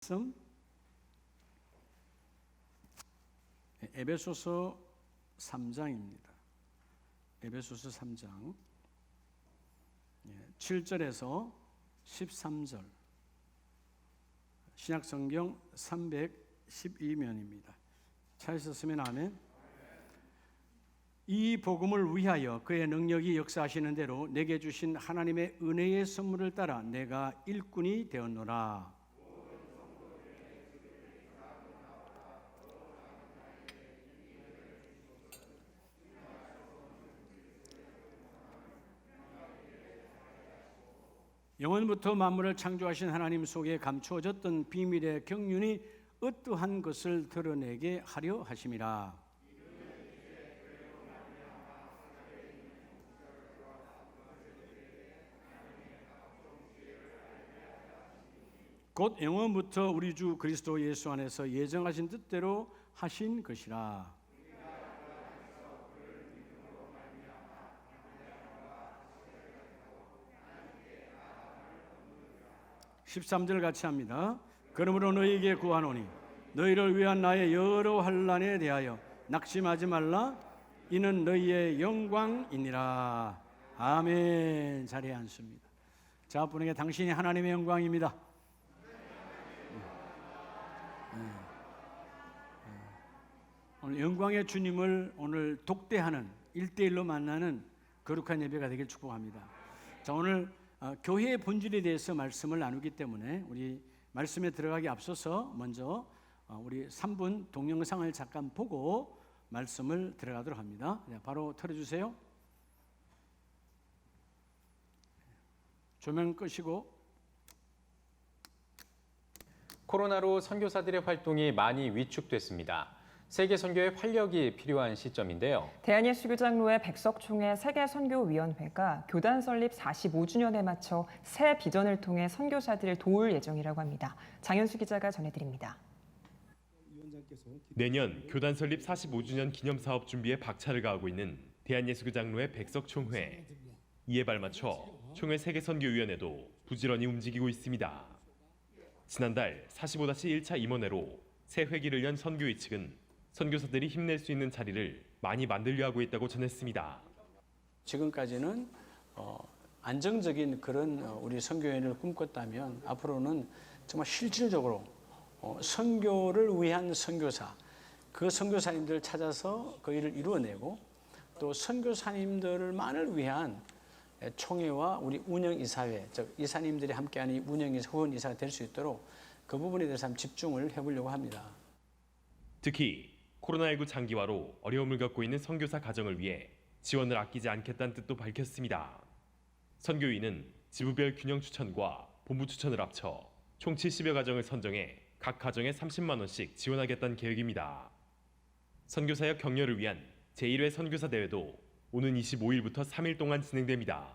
말씀 에베소서 3장입니다. 에베소서 3장 7절에서 13절 신약성경 312면입니다. 찾으셨으면 아멘. 이 복음을 위하여 그의 능력이 역사하시는 대로 내게 주신 하나님의 은혜의 선물을 따라 내가 일꾼이 되었노라. 영원부터 만물을 창조하신 하나님 속에 감추어졌던 비밀의 경륜이 어떠한 것을 드러내게 하려 하심이라. 곧 영원부터 우리 주 그리스도 예수 안에서 예정하신 뜻대로 하신 것이라. 13절 같이 합니다. 그러므로 너희에게 구하노니 너희를 위한 나의 여러 환난에 대하여 낙심하지 말라. 이는 너희의 영광이니라. 아멘. 자리에 앉습니다. 자, 분에게 당신이 하나님의 영광입니다. 오늘 영광의 주님을 오늘 독대하는 1대1로 만나는 거룩한 예배가 되길 축복합니다. 자, 오늘 교회의 본질에 대해서 말씀을 나누기 때문에 우리 말씀에 들어가기 앞서서 먼저 우리 3분 동영상을 잠깐 보고 말씀을 들어가도록 합니다. 바로 틀어주세요. 조명 끄시고. 코로나로 선교사들의 활동이 많이 위축됐습니다. 세계 선교의 활력이 필요한 시점인데요. 대한예수교장로회 백석총회 세계선교위원회가 교단 설립 45주년에 맞춰 새 비전을 통해 선교사들을 도울 예정이라고 합니다. 장현수 기자가 전해드립니다. 내년 교단 설립 45주년 기념사업 준비에 박차를 가하고 있는 대한예수교장로회 백석총회. 이에 발맞춰 총회 세계선교위원회도 부지런히 움직이고 있습니다. 지난달 45-1차 임원회로 새 회기를 연 선교위 측은 선교사들이 힘낼 수 있는 자리를 많이 만들려 하고 있다고 전했습니다. 지금까지는 안정적인 그런 우리 선교회를 꿈꿨다면 앞으로는 정말 실질적으로 선교를 위한 선교사, 그 선교사님들을 찾아서 그 일을 이루어내고 또 선교사님들만을 위한 총회와 우리 운영이사회, 즉 이사님들이 함께하는 운영이사, 후원이사가 될 수 있도록 그 부분에 대해서 한번 집중을 해보려고 합니다. 특히 코로나19 장기화로 어려움을 겪고 있는 선교사 가정을 위해 지원을 아끼지 않겠다는 뜻도 밝혔습니다. 선교위는 지부별 균형 추천과 본부 추천을 합쳐 총 70여 가정을 선정해 각 가정에 30만 원씩 지원하겠다는 계획입니다. 선교사역 격려를 위한 제1회 선교사 대회도 오는 25일부터 3일 동안 진행됩니다.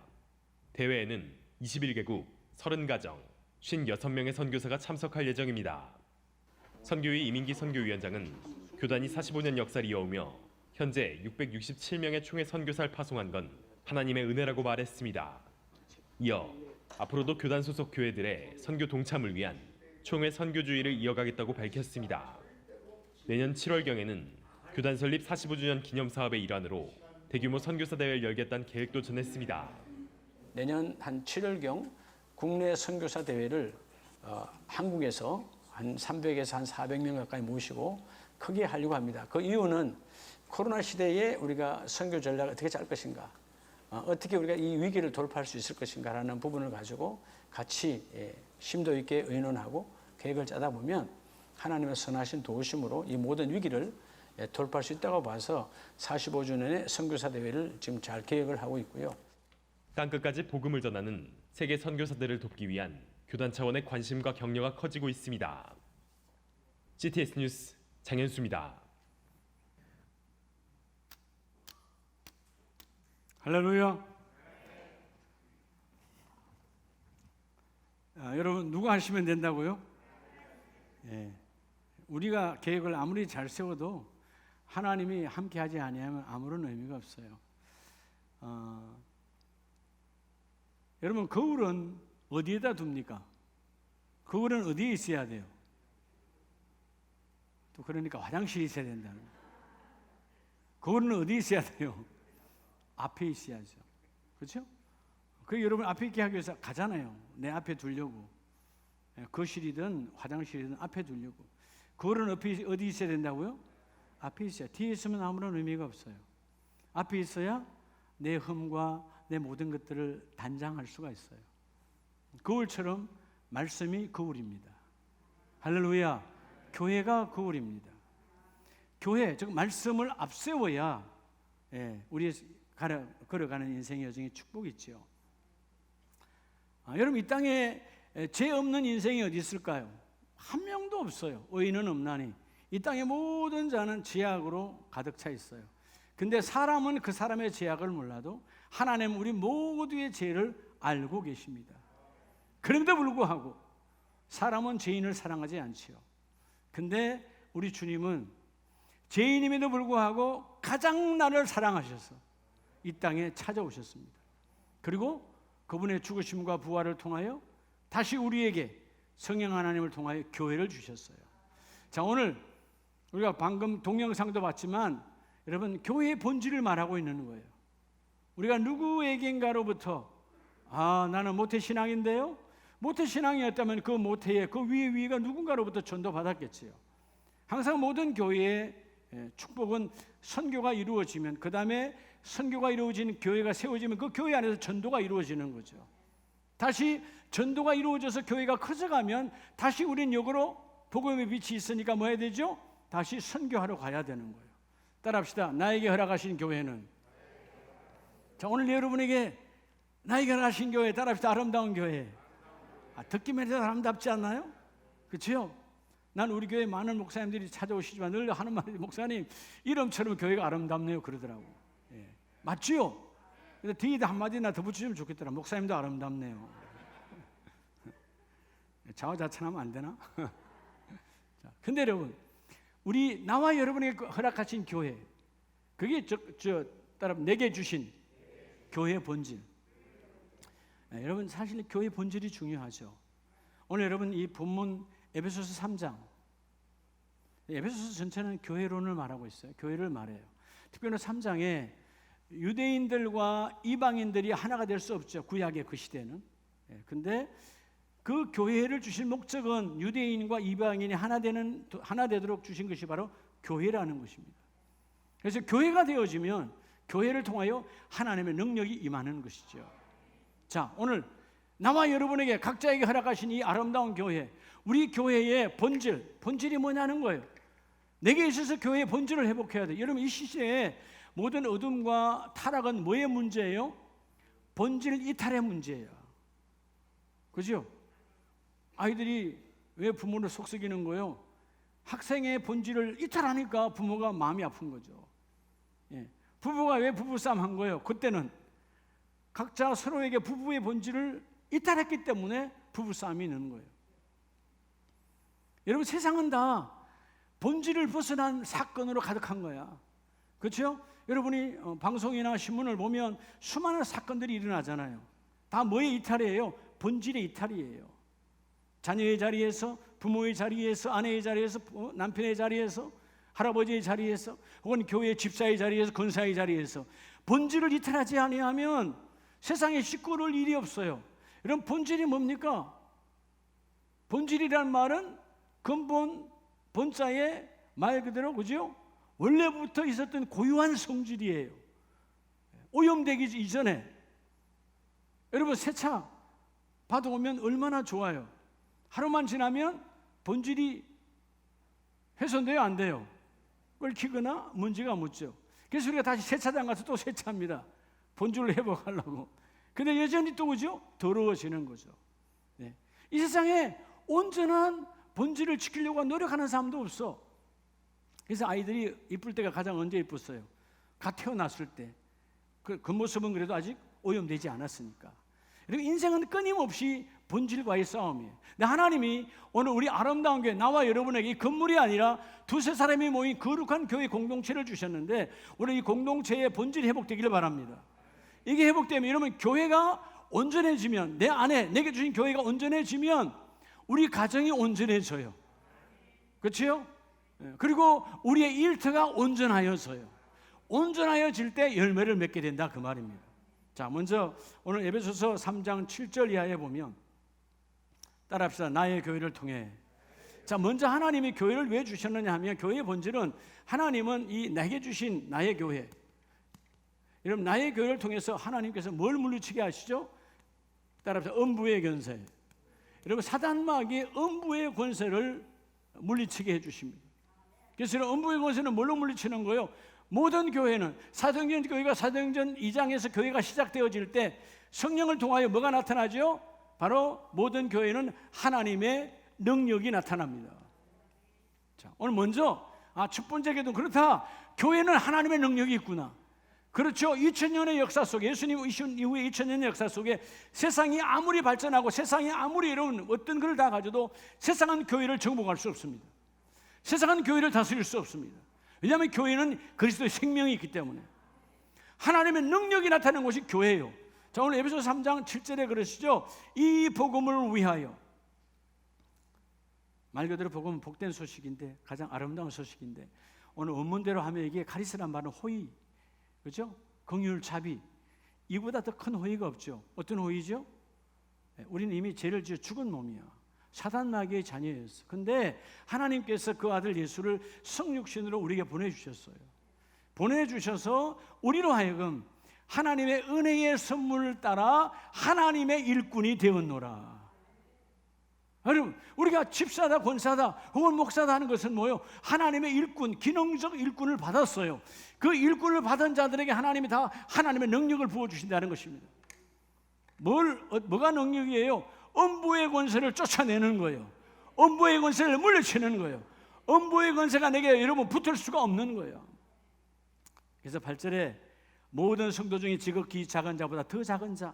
대회에는 21개국 30가정 56명의 선교사가 참석할 예정입니다. 선교위 이민기 선교위원장은 교단이 45년 역사를 이어오며 현재 667명의 총회 선교사를 파송한 건 하나님의 은혜라고 말했습니다. 이어 앞으로도 교단 소속 교회들의 선교 동참을 위한 총회 선교주의를 이어가겠다고 밝혔습니다. 내년 7월경에는 교단 설립 45주년 기념사업의 일환으로 대규모 선교사 대회를 열겠다는 계획도 전했습니다. 내년 한 7월경 국내 선교사 대회를 한국에서 한 300에서 한 400명 가까이 모시고 크게 하려고 합니다. 그 이유는 코로나 시대에 우리가 선교 전략을 어떻게 짤 것인가, 어떻게 우리가 이 위기를 돌파할 수 있을 것인가라는 부분을 가지고 같이 심도 있게 의논하고 계획을 짜다 보면 하나님의 선하신 도우심으로 이 모든 위기를 돌파할 수 있다고 봐서 45주년의 선교사 대회를 지금 잘 계획을 하고 있고요. 땅끝까지 복음을 전하는 세계 선교사들을 돕기 위한 교단 차원의 관심과 격려가 커지고 있습니다. CTS 뉴스 장현수입니다. 할렐루야. 여러분 누가 하시면 된다고요? 우리가 계획을 아무리 잘 세워도 하나님이 함께하지 아니하면 아무런 의미가 없어요. 여러분 거울은 어디에다 둡니까? 거울은 어디에 있어야 돼요? 또 그러니까 화장실이 있어야 된다는 거예요. 그거는 어디 있어야 돼요? 앞에 있어야죠. 그렇죠? 그 여러분 앞에 있게 하기 위해서 가잖아요. 내 앞에 두려고. 거실이든 화장실이든 앞에 두려고. 그거는 어디 있어야 된다고요? 앞에 있어야. 뒤에 있으면 아무런 의미가 없어요. 앞에 있어야 내 흠과 내 모든 것들을 단장할 수가 있어요. 거울처럼 말씀이 거울입니다. 할렐루야. 교회가 거울입니다. 교회, 즉 말씀을 앞세워야 우리 걸어가는 인생의 여정에 축복이 있죠. 여러분 이 땅에 죄 없는 인생이 어디 있을까요? 한 명도 없어요. 의인은 없나니 이 땅의 모든 자는 죄악으로 가득 차 있어요. 근데 사람은 그 사람의 죄악을 몰라도 하나님은 우리 모두의 죄를 알고 계십니다. 그럼에도 불구하고 사람은 죄인을 사랑하지 않지요. 근데 우리 주님은 죄인임에도 불구하고 가장 나를 사랑하셔서 이 땅에 찾아오셨습니다. 그리고 그분의 죽으심과 부활을 통하여 다시 우리에게 성령 하나님을 통하여 교회를 주셨어요. 자, 오늘 우리가 방금 동영상도 봤지만 여러분 교회의 본질을 말하고 있는 거예요. 우리가 누구에겐가로부터 나는 모태신앙인데요. 모태신앙이었다면 그 모태의 그 위가 누군가로부터 전도받았겠지요. 항상 모든 교회의 축복은 선교가 이루어지면, 그 다음에 선교가 이루어진 교회가 세워지면 그 교회 안에서 전도가 이루어지는 거죠. 다시 전도가 이루어져서 교회가 커져가면 다시 우린 역으로 복음의 빛이 있으니까 뭐 해야 되죠? 다시 선교하러 가야 되는 거예요. 따라합시다. 나에게 허락하신 교회는. 자, 오늘 여러분에게 나에게 허락하신 교회, 따라합시다. 아름다운 교회. 듣기만 해도 아름답지 않나요? 그렇죠? 난 우리 교회 많은 목사님들이 찾아오시지만 늘 하는 말이, 목사님 이름처럼 교회가 아름답네요 그러더라고. 맞지요? 근데 뒤에다 한마디나 더 붙이면 좋겠더라. 목사님도 아름답네요. 자화자찬하면 안 되나? 자, 근데 여러분, 나와 여러분에게 허락하신 교회, 그게 따라 내게 주신 교회의 본질. 여러분 사실 교회 본질이 중요하죠. 오늘 여러분 이 본문 에베소서 3장, 에베소서 전체는 교회론을 말하고 있어요. 교회를 말해요. 특별히 3장에 유대인들과 이방인들이 하나가 될 수 없죠. 구약의 그 시대는. 근데 그 교회를 주신 목적은 유대인과 이방인이 하나 되도록 주신 것이 바로 교회라는 것입니다. 그래서 교회가 되어지면 교회를 통하여 하나님의 능력이 임하는 것이죠. 자, 오늘 나와 여러분에게 각자에게 허락하신 이 아름다운 교회, 우리 교회의 본질이 뭐냐는 거예요. 내게 있어서 교회의 본질을 회복해야 돼요. 여러분 이 시대에 모든 어둠과 타락은 뭐의 문제예요? 본질 이탈의 문제예요. 그죠? 아이들이 왜 부모를 속썩이는 거예요? 학생의 본질을 이탈하니까 부모가 마음이 아픈 거죠. 부부가 왜 부부싸움 한 거예요? 그때는 각자 서로에게 부부의 본질을 이탈했기 때문에 부부싸움이 있는 거예요. 여러분 세상은 다 본질을 벗어난 사건으로 가득한 거야. 그렇죠? 여러분이 방송이나 신문을 보면 수많은 사건들이 일어나잖아요. 다 뭐의 이탈이에요? 본질의 이탈이에요. 자녀의 자리에서, 부모의 자리에서, 아내의 자리에서, 남편의 자리에서, 할아버지의 자리에서, 혹은 교회 집사의 자리에서, 권사의 자리에서 본질을 이탈하지 아니하면 세상에 시끄러울 일이 없어요. 여러분 본질이 뭡니까? 본질이란 말은 근본, 본자의 말 그대로, 그죠? 원래부터 있었던 고유한 성질이에요. 오염되기 이전에. 여러분 새 차 받아오면 얼마나 좋아요. 하루만 지나면 본질이 훼손돼요, 안 돼요? 끓기거나 문제가 묻죠. 그래서 우리가 다시 세차장 가서 또 세차합니다. 본질을 회복하려고. 근데 여전히 또 그죠? 더러워지는 거죠. 이 세상에 온전한 본질을 지키려고 노력하는 사람도 없어. 그래서 아이들이 이쁠 때가 가장 언제 이뻤어요? 갓 태어났을 때. 그 모습은 그래도 아직 오염되지 않았으니까. 그리고 인생은 끊임없이 본질과의 싸움이에요. 근데 하나님이 오늘 우리 아름다운 교회, 나와 여러분에게 이 건물이 아니라 두세 사람이 모인 거룩한 교회 공동체를 주셨는데 오늘 이 공동체의 본질이 회복되기를 바랍니다. 이게 회복되면 여러분 교회가 온전해지면, 내 안에 내게 주신 교회가 온전해지면 우리 가정이 온전해져요. 그렇죠? 그리고 우리의 일터가 온전하여서요. 온전하여질 때 열매를 맺게 된다 그 말입니다. 자, 먼저 오늘 에베소서 3장 7절 이하에 보면 따라합시다. 나의 교회를 통해. 자, 먼저 하나님이 교회를 왜 주셨느냐 하면 교회의 본질은 하나님은 이 내게 주신 나의 교회. 여러분, 나의 교회를 통해서 하나님께서 뭘 물리치게 하시죠? 따라합시다. 음부의 권세. 여러분, 사단마귀의 음부의 권세를 물리치게 해주십니다. 그래서 음부의 권세는 뭘로 물리치는 거예요? 모든 교회는 사도행전 교회가 사도행전 2장에서 교회가 시작되어질 때 성령을 통하여 뭐가 나타나죠? 바로 모든 교회는 하나님의 능력이 나타납니다. 자, 오늘 먼저 첫 번째 개도 그렇다. 교회는 하나님의 능력이 있구나. 그렇죠. 2000년의 역사 속에, 예수님 이후에 2000년의 역사 속에 세상이 아무리 발전하고 세상이 아무리 이런 어떤 것을 다 가져도 세상은 교회를 정복할 수 없습니다. 세상은 교회를 다스릴 수 없습니다. 왜냐하면 교회는 그리스도의 생명이 있기 때문에. 하나님의 능력이 나타나는 것이 교회예요. 자, 오늘 에베소서 3장 7절에 그러시죠. 이 복음을 위하여. 말 그대로 복음은 복된 소식인데, 가장 아름다운 소식인데, 오늘 원문대로 하면 이게 카리스란 말은 호의, 그렇죠? 긍휼, 자비, 이보다 더 큰 호의가 없죠. 어떤 호의죠? 우리는 이미 죄를 지어 죽은 몸이야. 사단 마귀의 자녀였어. 근데 하나님께서 그 아들 예수를 성육신으로 우리에게 보내주셨어요. 보내주셔서 우리로 하여금 하나님의 은혜의 선물을 따라 하나님의 일꾼이 되었노라. 여러분, 우리가 집사다, 권사다, 혹은 목사다 하는 것은 뭐예요? 하나님의 일꾼, 기능적 일꾼을 받았어요. 그 일꾼을 받은 자들에게 하나님이 다 하나님의 능력을 부어주신다는 것입니다. 뭐가 능력이에요? 음부의 권세를 쫓아내는 거예요. 음부의 권세를 물리치는 거예요. 음부의 권세가 내게 여러분 붙을 수가 없는 거예요. 그래서 8절에 모든 성도 중에 지극히 작은 자보다 더 작은 자.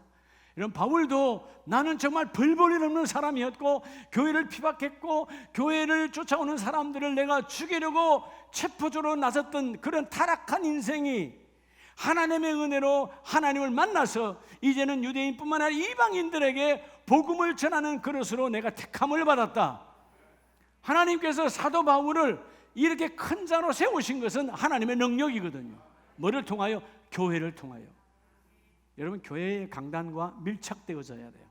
이런 바울도 나는 정말 벌벌이 없는 사람이었고 교회를 피박했고 교회를 쫓아오는 사람들을 내가 죽이려고 체포조로 나섰던 그런 타락한 인생이 하나님의 은혜로 하나님을 만나서 이제는 유대인뿐만 아니라 이방인들에게 복음을 전하는 그릇으로 내가 택함을 받았다. 하나님께서 사도 바울을 이렇게 큰 자로 세우신 것은 하나님의 능력이거든요. 뭐를 통하여? 교회를 통하여. 여러분, 교회의 강단과 밀착되어져야 돼요.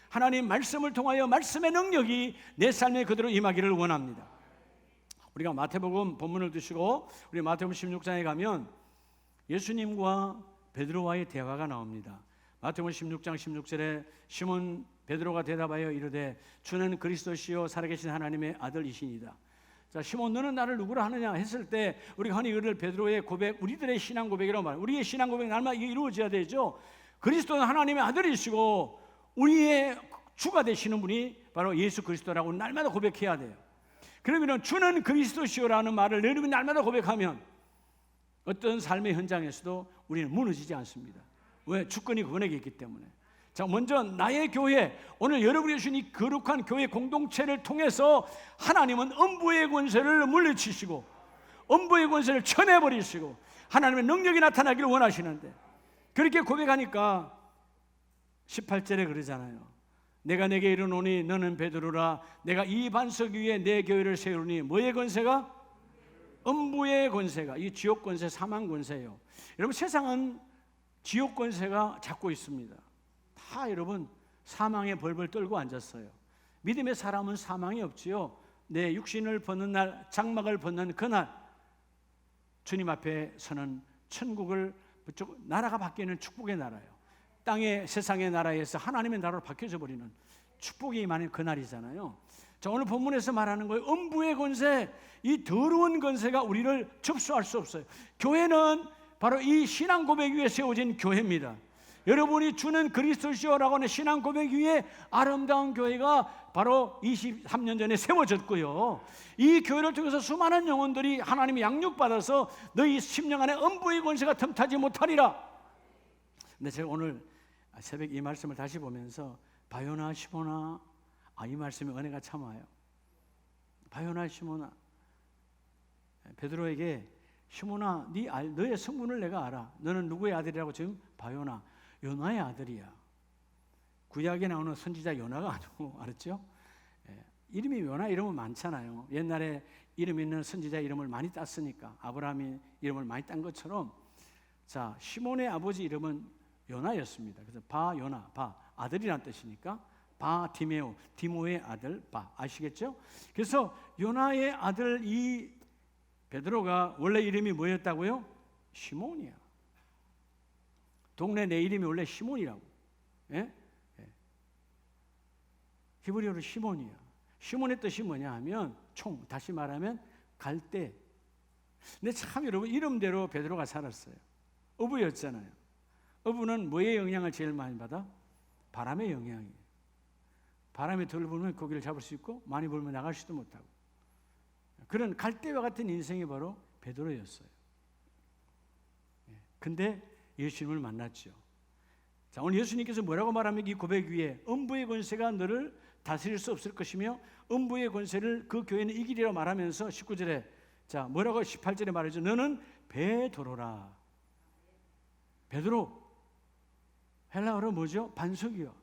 하나님 말씀을 통하여 말씀의 능력이 내 삶에 그대로 임하기를 원합니다. 우리가 마태복음 본문을 드시고 우리 마태복음 16장에 가면 예수님과 베드로와의 대화가 나옵니다. 마태복음 16장 16절에 시몬 베드로가 대답하여 이르되 주는 그리스도시요 살아계신 하나님의 아들이시니이다. 자, 시몬 너는 나를 누구라 하느냐 했을 때 우리가 흔히 이를 베드로의 고백, 우리들의 신앙 고백이라고 말해요. 우리의 신앙 고백 날마다 이루어져야 되죠. 그리스도는 하나님의 아들이시고 우리의 주가 되시는 분이 바로 예수 그리스도라고 날마다 고백해야 돼요. 그러면 주는 그리스도시요라는 말을 여러분이 날마다 고백하면 어떤 삶의 현장에서도 우리는 무너지지 않습니다. 왜? 주권이 그분에게 있기 때문에. 자, 먼저 나의 교회, 오늘 여러분이 주신 이 거룩한 교회 공동체를 통해서 하나님은 음부의 권세를 물리치시고 음부의 권세를 쳐내버리시고 하나님의 능력이 나타나기를 원하시는데 그렇게 고백하니까 18절에 그러잖아요. 내가 내게 이르노니 너는 베드로라 내가 이 반석 위에 내 교회를 세우니 뭐의 권세가? 음부의 권세가, 이 지옥 권세, 사망 권세예요. 여러분, 세상은 지옥 권세가 잡고 있습니다. 다 여러분 사망에 벌벌 떨고 앉았어요. 믿음의 사람은 사망이 없지요. 내 육신을 벗는 날, 장막을 벗는 그날 주님 앞에 서는 천국을 나라가 바뀌는 축복의 나라예요. 땅의 세상의 나라에서 하나님의 나라로 바뀌어져 버리는 축복이 임하는 그날이잖아요. 자, 오늘 본문에서 말하는 거예요. 음부의 권세, 이 더러운 권세가 우리를 접수할 수 없어요. 교회는 바로 이 신앙 고백 위에 세워진 교회입니다. 여러분이 주는 그리스도시요라고 하는 신앙 고백 위에 아름다운 교회가 바로 23년 전에 세워졌고요. 이 교회를 통해서 수많은 영혼들이 하나님이 양육받아서 너희 심령 안에 음부의 권세가 틈타지 못하리라. 근데 제가 오늘 새벽 이 말씀을 다시 보면서 바요나 시모나, 이 말씀에 은혜가 참 와요. 바요나 시모나, 베드로에게 시모나 너의 성분을 내가 알아. 너는 누구의 아들이라고? 지금 바요나, 요나의 아들이야. 구약에 나오는 선지자 요나가 아니고, 알았죠? 이름이 요나 이름은 많잖아요. 옛날에 이름 있는 선지자 이름을 많이 땄으니까 아브라함이 이름을 많이 딴 것처럼 자 시몬의 아버지 이름은 요나였습니다. 그래서 바 요나 바 아들이란 뜻이니까 바 디메오 디모의 아들 바 아시겠죠? 그래서 요나의 아들 이 베드로가 원래 이름이 뭐였다고요? 시몬이야. 동네 내 이름이 원래 시몬이라고. 예? 히브리어로 시몬이야. 시몬의 뜻이 뭐냐 하면 총, 다시 말하면 갈대. 근데 참 여러분 이름대로 베드로가 살았어요. 어부였잖아요. 어부는 뭐의 영향을 제일 많이 받아? 바람의 영향이에요. 바람이 덜 불면 고기를 잡을 수 있고 많이 불면 나가지도 못하고 그런 갈대와 같은 인생이 바로 베드로였어요. 근데 예수님을 만났죠. 자, 오늘 예수님께서 뭐라고 말하면 이 고백 위에 음부의 권세가 너를 다스릴 수 없을 것이며 음부의 권세를 그 교회는 이기리라 말하면서 19절에 자 뭐라고 18절에 말하죠. 너는 베드로라. 베드로 헬라어로 뭐죠? 반석이요.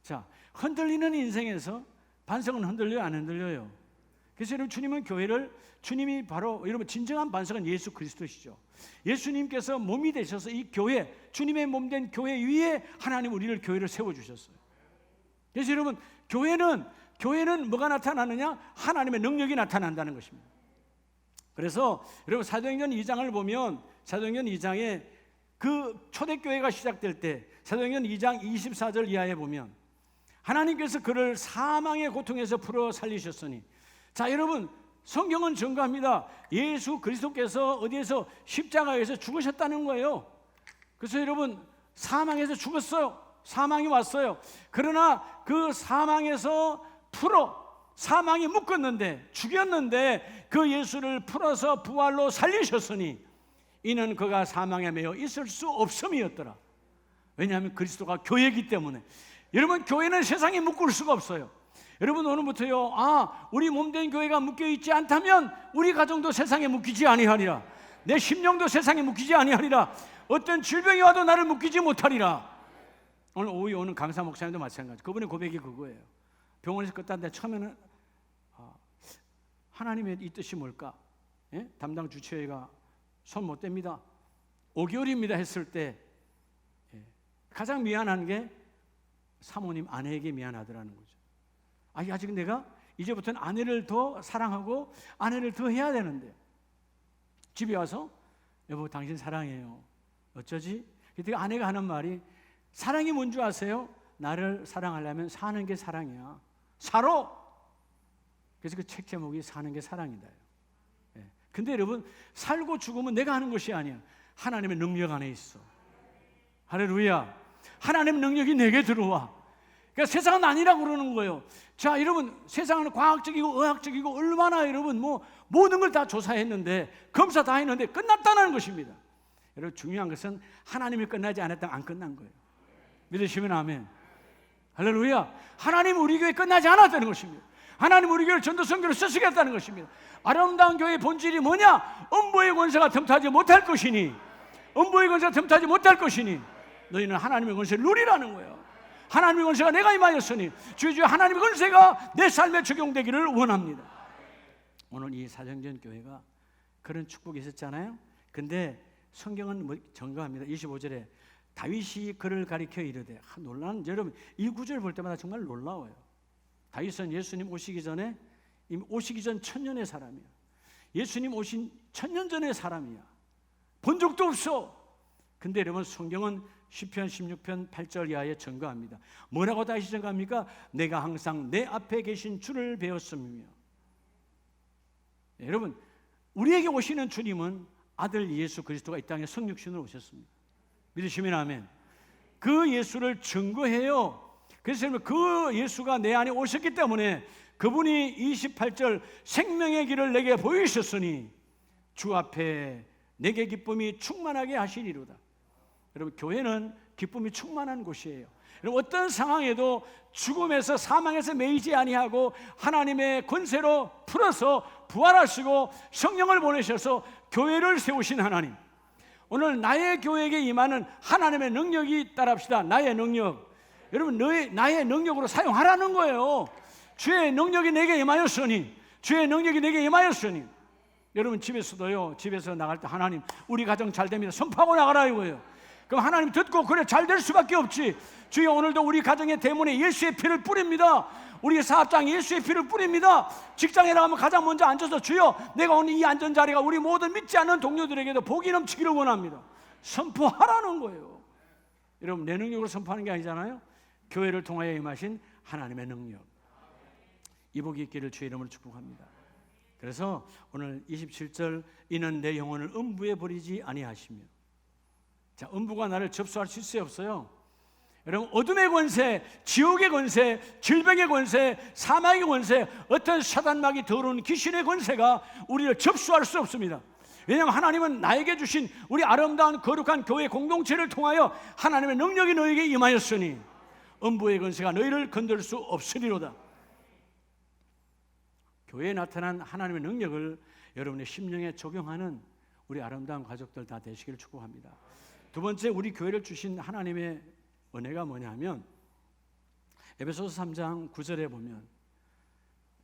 자 흔들리는 인생에서 반석은 흔들려요 안 흔들려요? 그래서 여러분 주님은 교회를 주님이 바로 여러분 진정한 반석은 예수 그리스도시죠. 예수님께서 몸이 되셔서 이 교회 주님의 몸 된 교회 위에 하나님 우리를 교회를 세워주셨어요. 그래서 여러분 교회는 뭐가 나타나느냐? 하나님의 능력이 나타난다는 것입니다. 그래서 여러분 사도행전 2장을 보면 사도행전 2장에 그 초대교회가 시작될 때 사도행전 2장 24절 이하에 보면 하나님께서 그를 사망의 고통에서 풀어 살리셨으니 자 여러분 성경은 증거합니다. 예수 그리스도께서 어디에서 십자가에서 죽으셨다는 거예요. 그래서 여러분 사망에서 죽었어요. 사망이 왔어요. 그러나 그 사망에서 사망이 묶었는데 죽였는데 그 예수를 풀어서 부활로 살리셨으니 이는 그가 사망에 매여 있을 수 없음이었더라. 왜냐하면 그리스도가 교회이기 때문에. 여러분 교회는 세상에 묶을 수가 없어요. 여러분 오늘부터요 우리 몸된 교회가 묶여있지 않다면 우리 가정도 세상에 묶이지 아니하리라. 내 심령도 세상에 묶이지 아니하리라. 어떤 질병이 와도 나를 묶이지 못하리라. 오늘 오후에 오는 강사 목사님도 마찬가지. 그분의 고백이 그거예요. 병원에서 끝났는데 처음에는 하나님의 이 뜻이 뭘까? 예? 담당 주치의가 손 못 댑니다. 5개월입니다 했을 때 가장 미안한 게 사모님 아내에게 미안하더라는 거죠. 아직 내가 이제부터는 아내를 더 사랑하고 아내를 더 해야 되는데 집에 와서 여보 당신 사랑해요. 어쩌지? 그때 아내가 하는 말이 사랑이 뭔 줄 아세요? 나를 사랑하려면 사는 게 사랑이야. 살아. 그래서 그 책 제목이 사는 게 사랑이다. 근데 여러분 살고 죽으면 내가 하는 것이 아니야. 하나님의 능력 안에 있어. 할렐루야. 하나님의 능력이 내게 들어와. 그러니까 세상은 아니라고 그러는 거예요. 자 여러분 세상은 과학적이고 의학적이고 얼마나 여러분 모든 걸 다 조사했는데 검사 다 했는데 끝났다는 것입니다. 여러분 중요한 것은 하나님이 끝나지 않았다면 안 끝난 거예요. 믿으시면 아멘. 할렐루야. 하나님 우리 교회 끝나지 않았다는 것입니다. 하나님 우리 교회를 전도선교로 쓰시겠다는 것입니다. 아름다운 교회의 본질이 뭐냐? 음부의 권세가 틈타지 못할 것이니 음부의 권세가 틈타지 못할 것이니 너희는 하나님의 권세를 누리라는 거예요. 하나님의 권세가 내가 임하였으니 주여 하나님의 권세가 내 삶에 적용되기를 원합니다. 오늘 이 사정전 교회가 그런 축복이 있었잖아요. 근데 성경은 증거합니다. 25절에 다윗이 그를 가리켜 이르되 놀라운 여러분 이 구절 볼 때마다 정말 놀라워요. 다윗은 예수님 오시기 전에 이미 오시기 전 천년의 사람이야. 예수님 오신 천년 전의 사람이야. 본 적도 없어. 근데 여러분 성경은 시편 16편 8절 이하에 증거합니다. 뭐라고 다시 증거합니까? 내가 항상 내 앞에 계신 주를 배웠음이며. 여러분 우리에게 오시는 주님은 아들 예수 그리스도가 이 땅에 성육신으로 오셨습니다. 믿으시면 아멘. 그 예수를 증거해요. 그래서 여러분 그 예수가 내 안에 오셨기 때문에 그분이 28절 생명의 길을 내게 보이셨으니 주 앞에 내게 기쁨이 충만하게 하시리로다. 여러분 교회는 기쁨이 충만한 곳이에요. 여러분 어떤 상황에도 죽음에서 사망에서 매이지 아니하고 하나님의 권세로 풀어서 부활하시고 성령을 보내셔서 교회를 세우신 하나님. 오늘 나의 교회에게 임하는 하나님의 능력이 따라합시다. 나의 능력. 여러분 나의 능력으로 사용하라는 거예요. 주의 능력이 내게 임하였으니, 주의 능력이 내게 임하였으니. 여러분 집에서도요, 집에서 나갈 때 하나님 우리 가정 잘 됩니다 선포하고 나가라 이거예요. 그럼 하나님 듣고 그래 잘 될 수밖에 없지. 주여 오늘도 우리 가정의 대문에 예수의 피를 뿌립니다. 우리 사업장에 예수의 피를 뿌립니다. 직장에 나가면 가장 먼저 앉아서 주여 내가 오늘 이 앉은 자리가 우리 모든 믿지 않는 동료들에게도 복이 넘치기를 원합니다. 선포하라는 거예요. 여러분 내 능력으로 선포하는 게 아니잖아요. 교회를 통하여 임하신 하나님의 능력, 이 복이 있기를 주의 이름으로 축복합니다. 그래서 오늘 27절 이는 내 영혼을 음부에 버리지 아니하시며. 자, 음부가 나를 접수할 수 있어요 없어요? 여러분 어둠의 권세, 지옥의 권세, 질병의 권세, 사망의 권세, 어떤 사단마귀 더러운 귀신의 권세가 우리를 접수할 수 없습니다. 왜냐하면 하나님은 나에게 주신 우리 아름다운 거룩한 교회 공동체를 통하여 하나님의 능력이 너에게 임하였으니 음부의 권세가 너희를 건들 수 없으리로다. 교회에 나타난 하나님의 능력을 여러분의 심령에 적용하는 우리 아름다운 가족들 다 되시기를 축복합니다. 두 번째, 우리 교회를 주신 하나님의 은혜가 뭐냐면 에베소서 3장 9절에 보면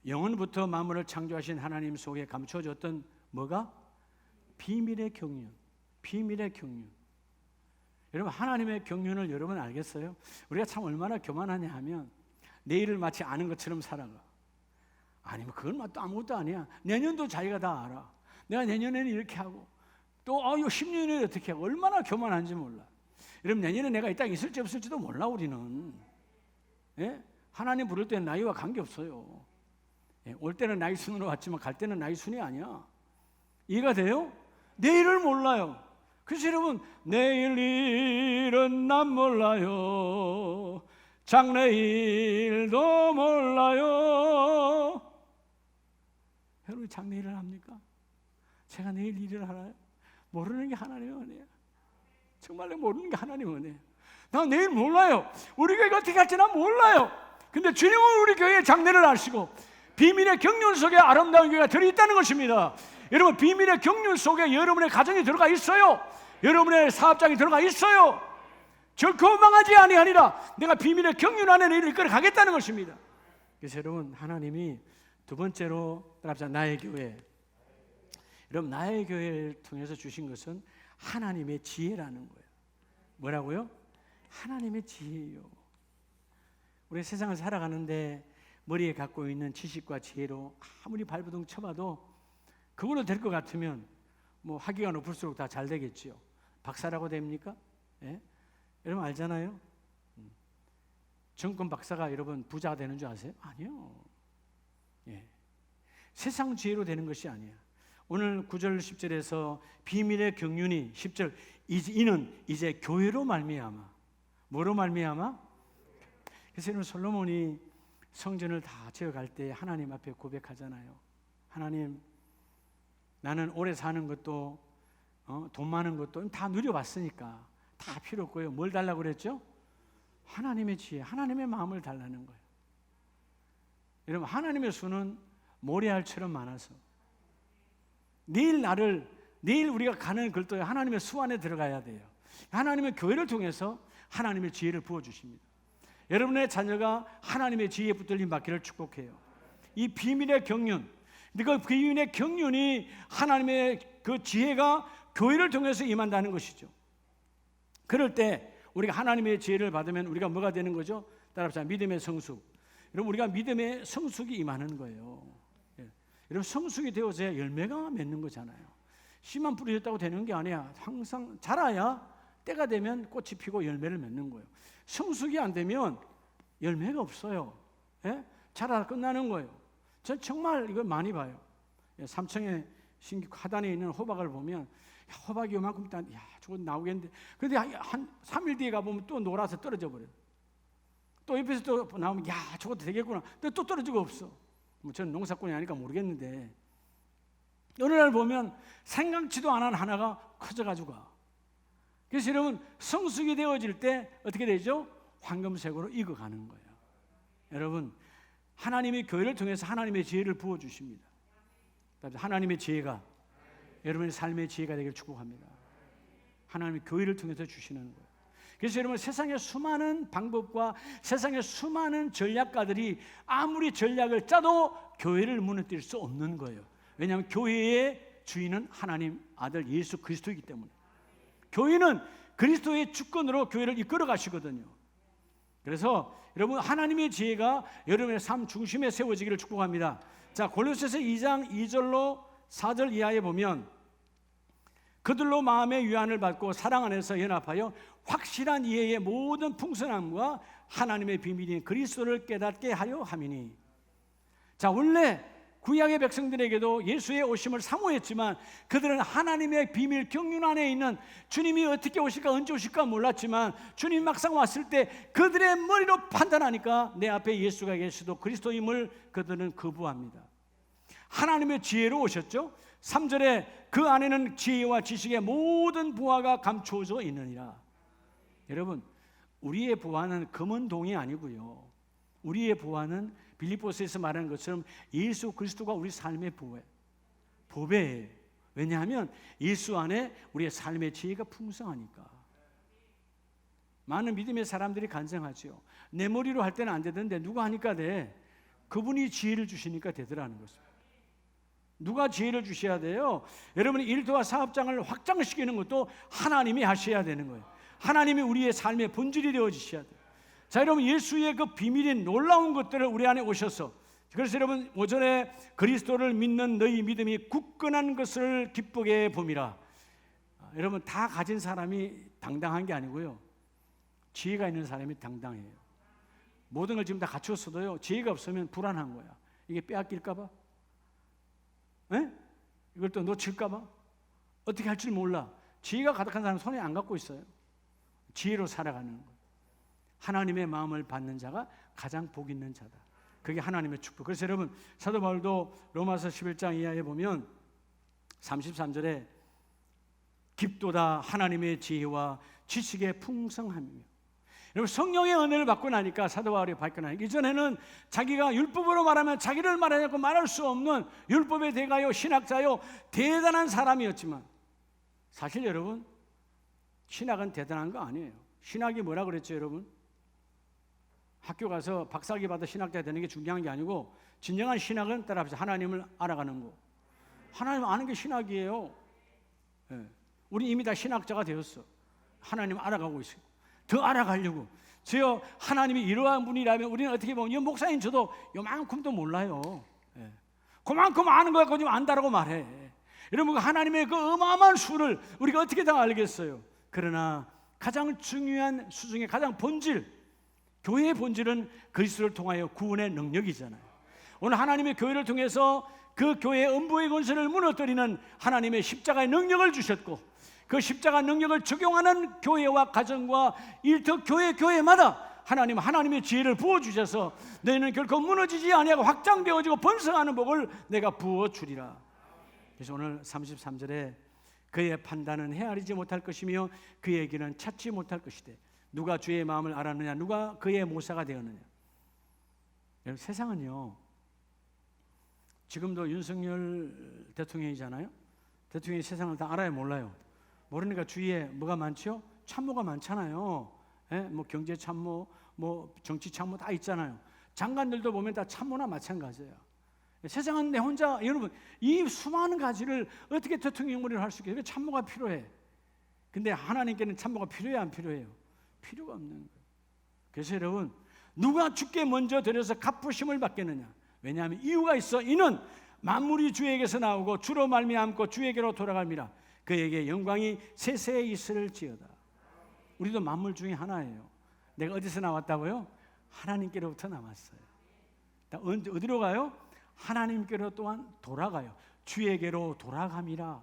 영원부터 만물을 창조하신 하나님 속에 감춰졌던 뭐가? 비밀의 경륜. 비밀의 경륜. 여러분 하나님의 경륜을 여러분 알겠어요? 우리가 참 얼마나 교만하냐 하면 내일을 마치 아는 것처럼 살아가. 아니면 그건 또 아무것도 아니야. 내년도 자기가 다 알아. 내가 내년에는 이렇게 하고 또 10년에 어떻게 하고. 얼마나 교만한지 몰라. 여러분 내년에 내가 이 땅에 있을지 없을지도 몰라. 우리는 예? 하나님 부를 때는 나이와 관계없어요. 예? 올 때는 나이 순으로 왔지만 갈 때는 나이 순이 아니야. 이해가 돼요? 내일을 몰라요. 그래서 여러분 내일 일은 난 몰라요. 장래일도 몰라요. 여러분 장래일을 합니까? 제가 내일 일을 알아요? 모르는 게 하나님의 은혜야. 정말로 모르는 게 하나님의 은혜야. 나 내일 몰라요. 우리 교회가 어떻게 할지 난 몰라요. 근데 주님은 우리 교회의 장래를 아시고 비밀의 경륜 속에 아름다운 교회가 들어있다는 것입니다. 여러분 비밀의 경륜 속에 여러분의 가정이 들어가 있어요. 여러분의 사업장이 들어가 있어요. 결코 망하지 아니하리라. 내가 비밀의 경륜 안에 너희를 이끌어 가겠다는 것입니다. 그래서 여러분 하나님이 두 번째로 따라합시다. 나의 교회. 여러분 나의 교회를 통해서 주신 것은 하나님의 지혜라는 거예요. 뭐라고요? 하나님의 지혜예요. 우리 세상을 살아가는데 머리에 갖고 있는 지식과 지혜로 아무리 발버둥 쳐봐도 그걸로 될 것 같으면 뭐 학위가 높을수록 다 잘 되겠지요. 박사라고 됩니까? 예? 여러분 알잖아요. 정권 박사가 여러분 부자 되는 줄 아세요? 아니요. 예. 세상 지혜로 되는 것이 아니야. 오늘 9절 10절에서 비밀의 경륜이 10절 이는 이제 교회로 말미암아. 뭐로 말미암아? 그래서 여러분 솔로몬이 성전을 다 지어갈 때 하나님 앞에 고백하잖아요. 하나님 나는 오래 사는 것도 돈 많은 것도 다 누려봤으니까 다 필요 없고요. 뭘 달라고 그랬죠? 하나님의 지혜, 하나님의 마음을 달라는 거예요. 여러분 하나님의 수는 모래알처럼 많아서 내일 우리가 가는 글도에 하나님의 수 안에 들어가야 돼요. 하나님의 교회를 통해서 하나님의 지혜를 부어주십니다. 여러분의 자녀가 하나님의 지혜에 붙들림 받기를 축복해요. 이 비밀의 경륜, 그 비밀의 경륜이 하나님의 그 지혜가 교회를 통해서 임한다는 것이죠. 그럴 때 우리가 하나님의 지혜를 받으면 우리가 뭐가 되는 거죠? 따라합시다. 믿음의 성숙. 여러분 우리가 믿음의 성숙이 임하는 거예요. 여러분 성숙이 되어져야 열매가 맺는 거잖아요. 씨만 뿌려졌다고 되는 게 아니야. 항상 자라야 때가 되면 꽃이 피고 열매를 맺는 거예요. 성숙이 안 되면 열매가 없어요. 예? 자라 끝나는 거예요. 전 정말 이걸 많이 봐요. 삼청의 신기 하단에 있는 호박을 보면 야, 호박이 요만큼 있다. 야, 저거 나오겠는데. 근데 한 3일 뒤에 가보면 또 놀아서 떨어져 버려요. 또 옆에서 또 나오면 야, 저것도 되겠구나. 근데 또 떨어지고 없어. 뭐 저는 농사꾼이 아니까 모르겠는데 어느 날 보면 생각지도 않은 하나가 커져가지고 가. 그래서 여러분 성숙이 되어질 때 어떻게 되죠? 황금색으로 익어가는 거예요. 여러분 하나님이 교회를 통해서 하나님의 지혜를 부어주십니다. 하나님의 지혜가 여러분의 삶의 지혜가 되기를 축복합니다. 하나님이 교회를 통해서 주시는 거예요. 그래서 여러분 세상의 수많은 방법과 세상의 수많은 전략가들이 아무리 전략을 짜도 교회를 무너뜨릴 수 없는 거예요. 왜냐하면 교회의 주인은 하나님 아들 예수 그리스도이기 때문에. 교회는 그리스도의 주권으로 교회를 이끌어 가시거든요. 그래서 여러분 하나님의 지혜가 여러분의 삶 중심에 세워지기를 축복합니다. 자, 골로새서 2장 2절로 4절 이하에 보면 그들로 마음의 위안을 받고 사랑 안에서 연합하여 확실한 이해의 모든 풍성함과 하나님의 비밀인 그리스도를 깨닫게 하려 함이니. 자, 원래 구약의 백성들에게도 예수의 오심을 사모했지만 그들은 하나님의 비밀 경륜 안에 있는 주님이 어떻게 오실까 언제 오실까 몰랐지만 주님 막상 왔을 때 그들의 머리로 판단하니까 내 앞에 예수가 계시도 그리스도임을 그들은 거부합니다. 하나님의 지혜로 오셨죠. 3절에 그 안에는 지혜와 지식의 모든 부하가 감추어져 있느니라. 여러분, 우리의 부하는 검은 동이 아니고요, 우리의 부하는 빌립보서에서 말하는 것처럼 예수 그리스도가 우리 삶의 보배예요. 왜냐하면 예수 안에 우리의 삶의 지혜가 풍성하니까. 많은 믿음의 사람들이 간증하죠. 내 머리로 할 때는 안 되던데 누가 하니까 돼. 그분이 지혜를 주시니까 되더라는 것입니다. 누가 지혜를 주셔야 돼요? 여러분이 일터와 사업장을 확장시키는 것도 하나님이 하셔야 되는 거예요. 하나님이 우리의 삶의 본질이 되어주셔야 돼요. 자, 여러분 예수의 그 비밀인 놀라운 것들을 우리 안에 오셔서, 그래서 여러분 오전에 그리스도를 믿는 너희 믿음이 굳건한 것을 기쁘게 봄이라. 여러분 다 가진 사람이 당당한 게 아니고요, 지혜가 있는 사람이 당당해요. 모든 걸 지금 다 갖추었어도요, 지혜가 없으면 불안한 거야. 이게 빼앗길까 봐, 이걸 또 놓칠까 봐, 어떻게 할 줄 몰라. 지혜가 가득한 사람은 손에 안 갖고 있어요. 지혜로 살아가는 거예요. 하나님의 마음을 받는 자가 가장 복 있는 자다. 그게 하나님의 축복. 그래서 여러분 사도 바울도 로마서 11장 이하에 보면 33절에 깊도다 하나님의 지혜와 지식의 풍성함이며. 여러분 성령의 은혜를 받고 나니까 사도 바울이 발견하니까 이전에는 자기가 율법으로 말하면 자기를 말하냐고 말할 수 없는 율법의 대가요 신학자요 대단한 사람이었지만, 사실 여러분 신학은 대단한 거 아니에요. 신학이 뭐라 그랬죠 여러분? 학교 가서 박사학위 받아 신학자 되는 게 중요한 게 아니고, 진정한 신학은 따라합시다. 하나님을 알아가는 거. 하나님 아는 게 신학이에요. 우리 이미 다 신학자가 되었어. 하나님 알아가고 있어요. 더 알아가려고. 저요 하나님이 이러한 분이라면 우리는 어떻게 보면, 이 목사님 저도 요만큼도 몰라요. 그만큼 아는 거 가지고 안다라고 말해. 여러분 하나님의 그 어마어마한 수를 우리가 어떻게 다 알겠어요? 그러나 가장 중요한 수 중에 가장 본질, 교회의 본질은 그리스도를 통하여 구원의 능력이잖아요. 오늘 하나님의 교회를 통해서 그 교회의 음부의 권세를 무너뜨리는 하나님의 십자가의 능력을 주셨고, 그 십자가 능력을 적용하는 교회와 가정과 일터 교회마다 하나님의 지혜를 부어주셔서 너희는 결코 무너지지 아니하고 확장되어지고 번성하는 복을 내가 부어주리라. 그래서 오늘 33절에 그의 판단은 헤아리지 못할 것이며 그의 길은 찾지 못할 것이되 누가 주의 마음을 알았느냐, 누가 그의 모사가 되었느냐. 여러분 세상은요, 지금도 윤석열 대통령이잖아요. 대통령이 세상을 다 알아요 몰라요? 모르니까 주위에 뭐가 많죠? 참모가 많잖아요. 뭐 경제 참모, 뭐 정치 참모 다 있잖아요. 장관들도 보면 다 참모나 마찬가지예요. 세상은 내 혼자, 여러분 이 수많은 가지를 어떻게 대통령머리를 할 수 있겠어요? 참모가 필요해. 근데 하나님께는 참모가 필요해요 안 필요해요? 필요가 없는 거예요. 그래서 여러분 누가 주께 먼저 드려서 갚으심을 받겠느냐? 왜냐하면 이유가 있어. 이는 만물이 주에게서 나오고 주로 말미암고 주에게로 돌아갑니다. 그에게 영광이 세세에 있을지어다. 우리도 만물 중에 하나예요. 내가 어디서 나왔다고요? 하나님께로부터 나왔어요. 어디로 가요? 하나님께로 또한 돌아가요. 주에게로 돌아갑니다.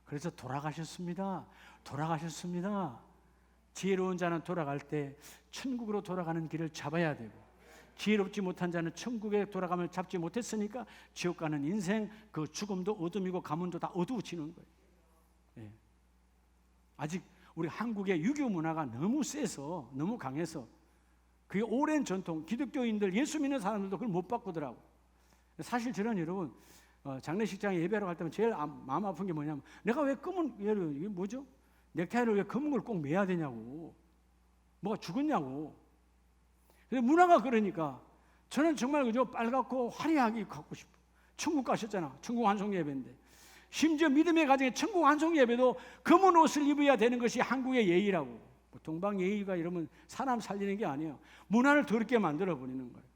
그래서 돌아가셨습니다. 지혜로운 자는 돌아갈 때 천국으로 돌아가는 길을 잡아야 되고, 지혜롭지 못한 자는 천국에 돌아가면 잡지 못했으니까 지옥 가는 인생, 그 죽음도 어둠이고 가문도 다 어두워지는 거예요. 아직 우리 한국의 유교 문화가 너무 세서, 너무 강해서 그게 오랜 전통, 기독교인들, 예수 믿는 사람들도 그걸 못 바꾸더라고. 사실 저는 여러분 장례식장에 예배하러 갈 때면 제일 마음 아픈 게 뭐냐면, 내가 왜 검은, 이게 뭐죠? 넥타이를 왜 검은 걸 꼭 매야 되냐고. 뭐가 죽었냐고. 근데 문화가 그러니까 저는 정말 그저 빨갛고 화려하게 갖고 싶어. 천국 가셨잖아. 천국 환송 예배인데. 심지어 믿음의 가정에 천국 환송 예배도 검은 옷을 입어야 되는 것이 한국의 예의라고. 뭐 동방 예의가 이러면 사람 살리는 게 아니에요. 문화를 더럽게 만들어 버리는 거예요.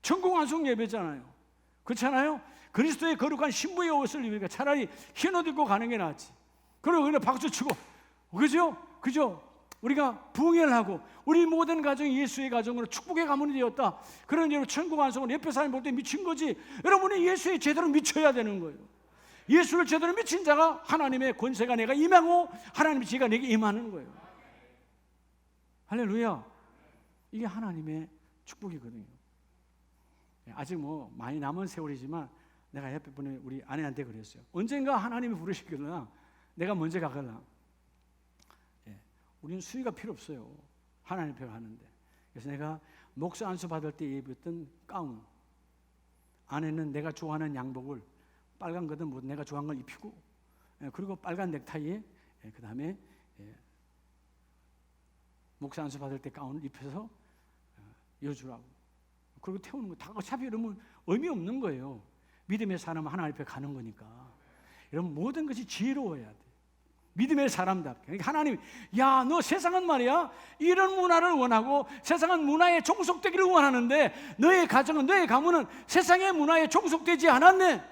천국 환송 예배잖아요. 그렇잖아요. 그리스도의 거룩한 신부의 옷을 입으니까 차라리 흰 옷 입고 가는 게 낫지. 그리고 그냥 박수 치고, 그죠? 우리가 부흥회하고 우리 모든 가정이 예수의 가정으로 축복의 가문이 되었다. 그런 이유로 천국 완성은 옆에 사람이 볼 때 미친 거지. 여러분이 예수에 제대로 미쳐야 되는 거예요. 예수를 제대로 미친 자가 하나님의 권세가 내가 임하고 하나님의 지혜가 내게 임하는 거예요. 할렐루야. 이게 하나님의 축복이거든요. 아직 뭐 많이 남은 세월이지만 내가 옆에 분에 우리 아내한테 그랬어요. 언젠가 하나님이 부르시거나 내가 먼저 가거나. 우리는 수위가 필요 없어요. 하나님 앞에 가는데. 그래서 내가 목사 안수 받을 때 입었던 가운, 안에는 내가 좋아하는 양복을 빨간 거든 뭐 내가 좋아하는 걸 입히고, 그리고 빨간 넥타이에 그 다음에 목사 안수 받을 때 가운을 입혀서 여주라고. 그리고 태우는 거 다 어차피 이러면 의미 없는 거예요. 믿음의 사람은 하나님 앞에 가는 거니까. 여러분 모든 것이 지혜로워야 돼. 믿음의 사람답게. 그러니까 하나님, 야, 너 세상은 말이야 이런 문화를 원하고 세상은 문화에 종속되기를 원하는데 너의 가정은, 너의 가문은 세상의 문화에 종속되지 않았네.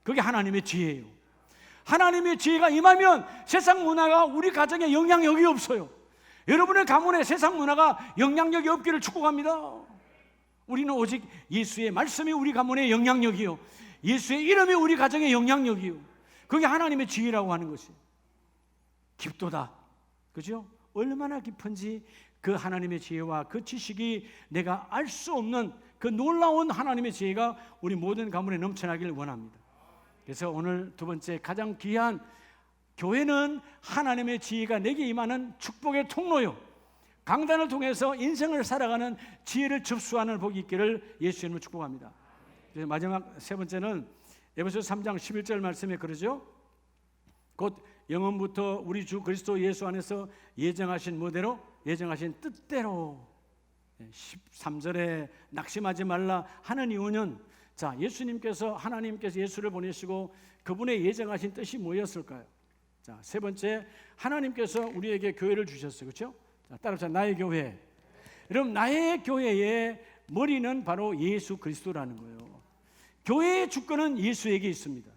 그게 하나님의 지혜예요. 하나님의 지혜가 임하면 세상 문화가 우리 가정에 영향력이 없어요. 여러분의 가문에 세상 문화가 영향력이 없기를 축복합니다. 우리는 오직 예수의 말씀이 우리 가문의 영향력이요, 예수의 이름이 우리 가정의 영향력이요, 그게 하나님의 지혜라고 하는 것이에요. 깊도다. 그죠? 얼마나 깊은지 그 하나님의 지혜와 그 지식이 내가 알 수 없는 그 놀라운 하나님의 지혜가 우리 모든 가문에 넘쳐나기를 원합니다. 그래서 오늘 두 번째 가장 귀한, 교회는 하나님의 지혜가 내게 임하는 축복의 통로요, 강단을 통해서 인생을 살아가는 지혜를 접수하는 복이 있기를 예수 이름으로 축복합니다. 그래서 마지막 세 번째는 에베소서 3장 11절 말씀에 그러죠. 곧 영원부터 우리 주 그리스도 예수 안에서 예정하신 뭐대로, 예정하신 뜻대로. 13절에 낙심하지 말라 하는 이유는, 자, 예수님께서, 하나님께서 예수를 보내시고 그분의 예정하신 뜻이 뭐였을까요? 자, 세 번째, 하나님께서 우리에게 교회를 주셨어요. 그렇죠? 자, 따라서 나의 교회. 여러분, 나의 교회의 머리는 바로 예수 그리스도라는 거예요. 교회의 주권은 예수에게 있습니다.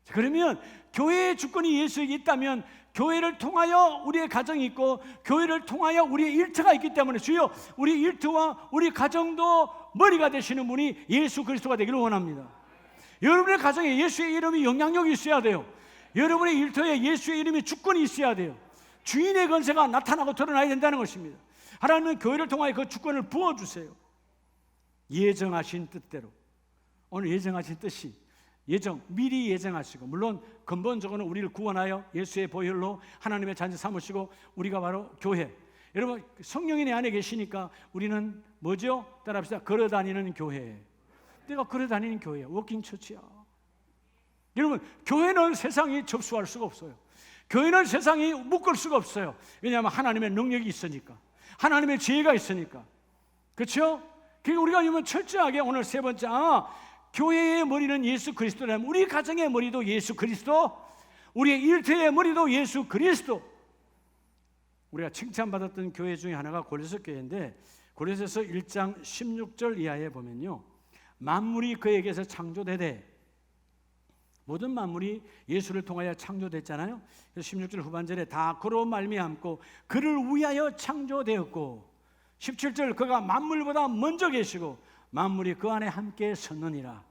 자, 그러면 교회의 주권이 예수에게 있다면 교회를 통하여 우리의 가정이 있고 교회를 통하여 우리의 일터가 있기 때문에, 주여 우리 일터와 우리 가정도 머리가 되시는 분이 예수 그리스도가 되기를 원합니다. 여러분의 가정에 예수의 이름이 영향력이 있어야 돼요. 여러분의 일터에 예수의 이름이 주권이 있어야 돼요. 주인의 권세가 나타나고 드러나야 된다는 것입니다. 하나님은 교회를 통하여 그 주권을 부어주세요. 예정하신 뜻대로. 오늘 예정하신 뜻이, 예정, 미리 예정하시고, 물론 근본적으로는 우리를 구원하여 예수의 보혈로 하나님의 자녀 삼으시고 우리가 바로 교회. 여러분, 성령이 내 안에 계시니까 우리는 뭐죠? 따라합시다. 걸어다니는 교회. 내가 걸어다니는 교회야. 워킹 처치야. 여러분, 교회는 세상이 접수할 수가 없어요. 교회는 세상이 묶을 수가 없어요. 왜냐하면 하나님의 능력이 있으니까, 하나님의 지혜가 있으니까. 그렇죠? 그러니까 우리가 이면 철저하게 오늘 세 번째, 교회의 머리는 예수 그리스도라면 우리 가정의 머리도 예수 그리스도, 우리의 일터의 머리도 예수 그리스도. 우리가 칭찬받았던 교회 중에 하나가 고레스 교회인데, 고레스서 1장 16절 이하에 보면요, 만물이 그에게서 창조되되, 모든 만물이 예수를 통하여 창조됐잖아요. 그래서 16절 후반절에 다 그로 말미암고 그를 위하여 창조되었고, 17절 그가 만물보다 먼저 계시고 만물이 그 안에 함께 섰느니라.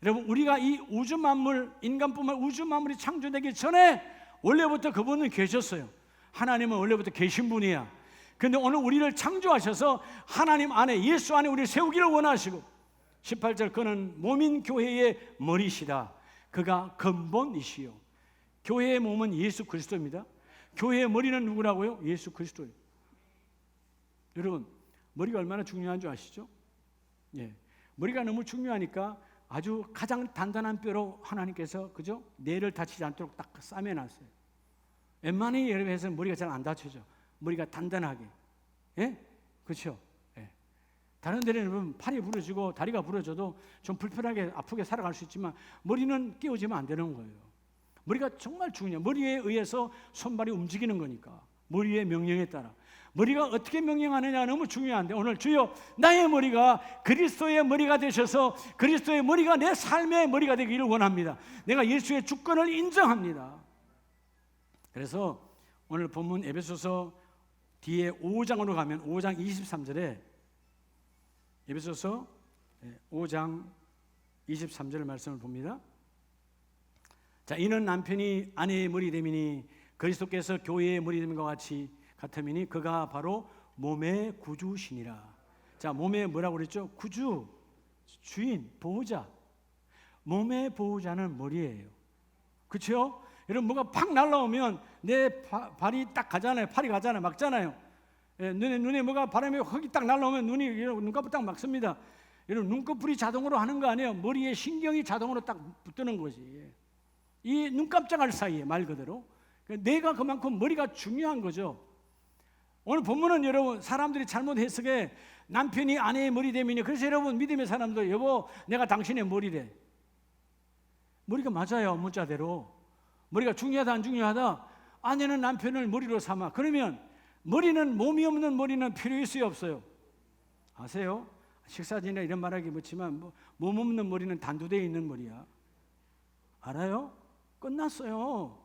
여러분, 우리가 이 우주 만물, 인간뿐만 우주 만물이 창조되기 전에 원래부터 그분은 계셨어요. 하나님은 원래부터 계신 분이야. 그런데 오늘 우리를 창조하셔서 하나님 안에, 예수 안에 우리를 세우기를 원하시고, 18절 그는 몸인 교회의 머리시다. 그가 근본이시요. 교회의 몸은 예수 그리스도입니다. 교회의 머리는 누구라고요? 예수 그리스도예요. 여러분, 머리가 얼마나 중요한 줄 아시죠? 예, 머리가 너무 중요하니까 아주 가장 단단한 뼈로 하나님께서, 그죠? 뇌를 다치지 않도록 딱 싸매놨어요. 웬만히 여러분에서는 머리가 잘 안 다쳐져. 머리가 단단하게. 예? 그렇죠? 예. 다른 데는 팔이 부러지고 다리가 부러져도 좀 불편하게 아프게 살아갈 수 있지만 머리는 깨어지면 안 되는 거예요. 머리가 정말 중요해요. 머리에 의해서 손발이 움직이는 거니까. 머리의 명령에 따라. 머리가 어떻게 명령하느냐 너무 중요한데 오늘 주여 나의 머리가 그리스도의 머리가 되셔서 그리스도의 머리가 내 삶의 머리가 되기를 원합니다. 내가 예수의 주권을 인정합니다. 그래서 오늘 본문 에베소서 뒤에 5장으로 가면 5장 23절에 에베소서 5장 23절 말씀을 봅니다. 자, 이는 남편이 아내의 머리 됨이니 그리스도께서 교회의 머리 됨과 같으니 그가 바로 몸의 구주시니라. 자, 몸의 뭐라고 그랬죠? 구주, 주인, 보호자. 몸의 보호자는 머리예요. 그렇죠? 여러분 뭐가 팍 날라오면 내 발이 딱 가잖아요. 팔이 가잖아요. 막잖아요. 예, 눈에 뭐가 바람에 흙이 딱 날라오면 눈이 눈꺼풀 딱 막습니다. 여러분 눈꺼풀이 자동으로 하는 거 아니에요. 머리에 신경이 자동으로 딱 붙드는 거지. 이 눈깜짝할 사이에 말 그대로 내가 그만큼 머리가 중요한 거죠. 오늘 본문은 여러분 사람들이 잘못 해석해 남편이 아내의 머리 됨이니 그래서 여러분 믿음의 사람들 여보 내가 당신의 머리래. 머리가 맞아요. 문자대로. 머리가 중요하다 안 중요하다? 아내는 남편을 머리로 삼아. 그러면 머리는 몸이 없는 머리는 필요 있어요 없어요? 아세요? 식사진이나 이런 말하기 그렇지만 몸 없는 머리는 단두대에 있는 머리야. 알아요? 끝났어요.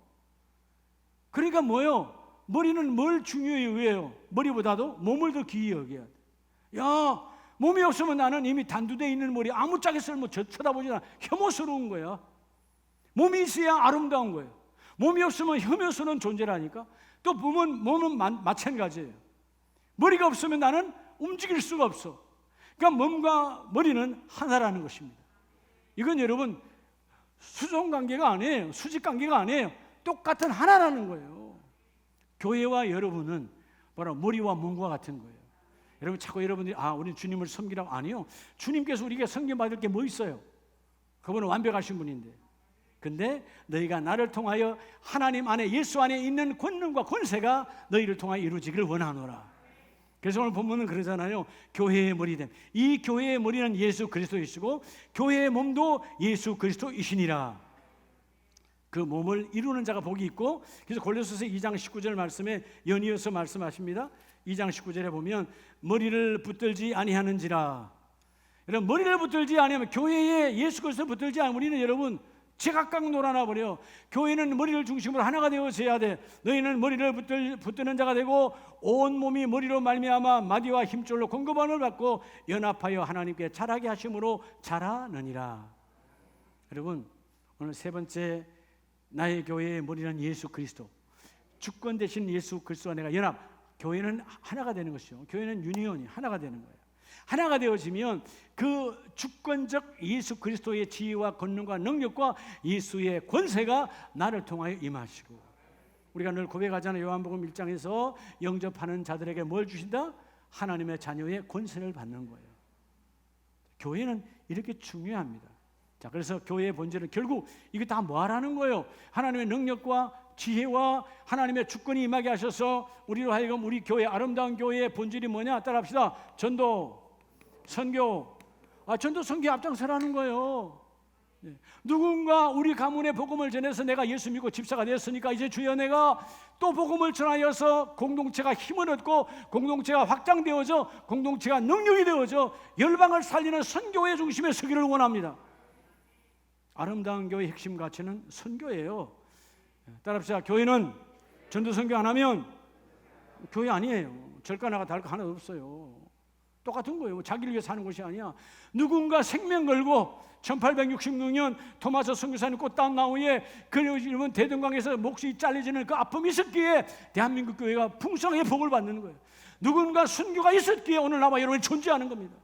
그러니까 뭐요? 머리는 뭘 중요히 왜요? 머리보다도 몸을 더 귀히 여겨야 돼. 야, 몸이 없으면 나는 이미 단두대에 있는 머리 아무짝에 쓸모 쳐다보지 않아. 혐오스러운 거야. 몸이 있어야 아름다운 거예요. 몸이 없으면 혐오스러운 존재라니까. 또 몸은 마찬가지예요. 머리가 없으면 나는 움직일 수가 없어. 그러니까 몸과 머리는 하나라는 것입니다. 이건 여러분 수종관계가 아니에요. 수직관계가 아니에요. 똑같은 하나라는 거예요. 교회와 여러분은 바로 머리와 몸과 같은 거예요. 여러분 자꾸 여러분들이 우리 주님을 섬기라고 아니요. 주님께서 우리에게 섬김받을 게 뭐 있어요? 그분은 완벽하신 분인데. 근데 너희가 나를 통하여 하나님 안에 예수 안에 있는 권능과 권세가 너희를 통하여 이루어지기를 원하노라. 그래서 오늘 본문은 그러잖아요. 교회의 머리됨. 이 교회의 머리는 예수 그리스도이시고 교회의 몸도 예수 그리스도이시니라. 그 몸을 이루는 자가 복이 있고 그래서 골로새서 2장 19절 말씀에 연이어서 말씀하십니다. 2장 19절에 보면 머리를 붙들지 아니하는지라. 여러분 머리를 붙들지 아니하면 교회에 예수 그리스도를 붙들지 않으면 우리는 여러분 제각각 놀아나 버려. 교회는 머리를 중심으로 하나가 되어져야 돼. 너희는 머리를 붙드는 자가 되고 온 몸이 머리로 말미암아 마디와 힘줄로 공급함을 받고 연합하여 하나님께 자라게 하심으로 자라느니라. 여러분 오늘 세 번째 나의 교회의 머리는 예수 그리스도. 주권 되신 예수 그리스도와 내가 연합. 교회는 하나가 되는 것이죠. 교회는 유니온이 하나가 되는 거예요. 하나가 되어지면 그 주권적 예수 그리스도의 지혜와 권능과 능력과 예수의 권세가 나를 통하여 임하시고 우리가 늘 고백하잖아요. 요한복음 1장에서 영접하는 자들에게 뭘 주신다? 하나님의 자녀의 권세를 받는 거예요. 교회는 이렇게 중요합니다. 자, 그래서 교회의 본질은 결국 이거 다 뭐 하라는 거예요? 하나님의 능력과 지혜와 하나님의 주권이 임하게 하셔서 우리로 하여금 우리 교회 아름다운 교회의 본질이 뭐냐? 따라합시다. 전도, 선교. 전도 선교에 앞장서라는 거예요. 누군가 우리 가문의 복음을 전해서 내가 예수 믿고 집사가 되었으니까 이제 주여 내가 또 복음을 전하여서 공동체가 힘을 얻고 공동체가 확장되어져 공동체가 능력이 되어져 열방을 살리는 선교의 중심에 서기를 원합니다. 아름다운 교회의 핵심 가치는 선교예요. 따라합시다. 교회는 전도 선교 안 하면 교회 아니에요. 절가나가 다를 거 하나 없어요. 똑같은 거예요. 자기를 위해 사는 것이 아니야. 누군가 생명 걸고 1866년 토마스 선교사님 꽃다운 나무에 그러면 대동강에서 목이 잘려지는 그 아픔이 있었기에 대한민국 교회가 풍성하게 복을 받는 거예요. 누군가 순교가 있었기에 오늘 나와 여러분이 존재하는 겁니다.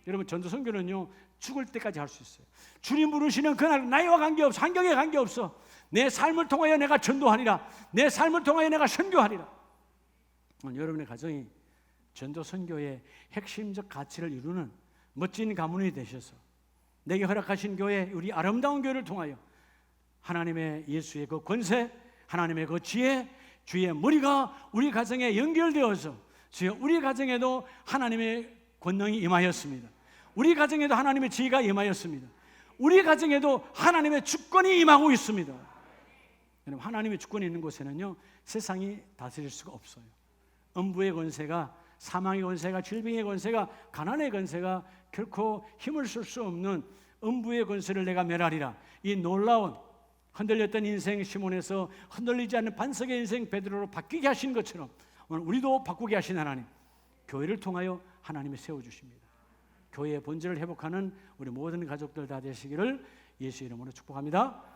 여러분 전도 선교는요 죽을 때까지 할 수 있어요. 주님 부르시는 그날 나이와 관계없어. 환경에 관계없어. 내 삶을 통하여 내가 전도하리라. 내 삶을 통하여 내가 선교하리라. 여러분의 가정이 전도 선교의 핵심적 가치를 이루는 멋진 가문이 되셔서 내게 허락하신 교회 우리 아름다운 교회를 통하여 하나님의 예수의 그 권세 하나님의 그 지혜 주의 머리가 우리 가정에 연결되어서 주여 우리 가정에도 하나님의 권능이 임하였습니다. 우리 가정에도 하나님의 지혜가 임하였습니다. 우리 가정에도 하나님의 주권이 임하고 있습니다. 여러분, 하나님의 주권이 있는 곳에는요 세상이 다스릴 수가 없어요. 음부의 권세가, 사망의 권세가, 질병의 권세가, 가난의 권세가 결코 힘을 쓸 수 없는 음부의 권세를 내가 멸하리라. 이 놀라운 흔들렸던 인생 시몬에서 흔들리지 않는 반석의 인생 베드로로 바뀌게 하신 것처럼 오늘 우리도 바꾸게 하신 하나님, 교회를 통하여 하나님이 세워주십니다. 교회의 본질을 회복하는 우리 모든 가족들 다 되시기를 예수 이름으로 축복합니다.